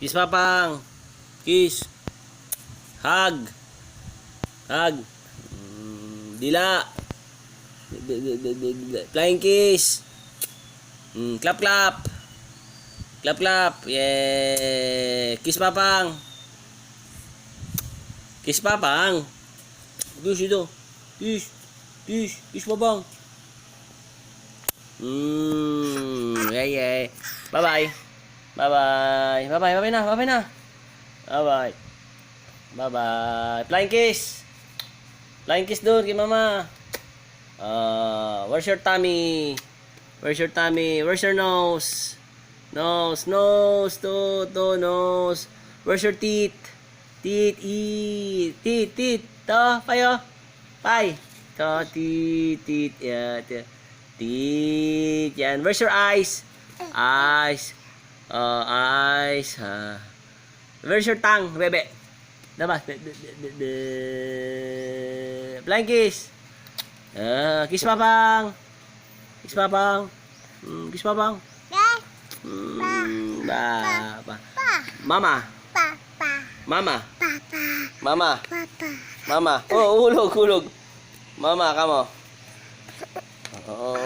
Kiss papang. Kiss. Hug. Hug. Dila. Flying kiss. Clap clap. Clap clap. Yeah. Kiss papang. Kiss papang. Kiss ito. Kiss. Kiss. Kiss papang. Yeah, yeah. Bye-bye. Bye-bye. Bye-bye. Bye-bye na. Bye-bye na. Bye-bye. Bye-bye. Flying kiss. Flying kiss doon kay mama. Where's your tummy? Where's your tummy? Where's your nose? Nose. Nose. To. Nose. Where's your teeth? Teeth. Eat. Teeth. Teeth. To. Payo. Pay. To. Teeth. Teeth. Yeah. Teeth. Yan. Where's your eyes? Eyes. Eyes. Where's your tongue, bebe? Dapat. Flying kiss. Kiss papang. Kiss papang. Kiss papang. Mama. Mama. Mama. Mama. Oh, hulog. Mama, kamo. Oo.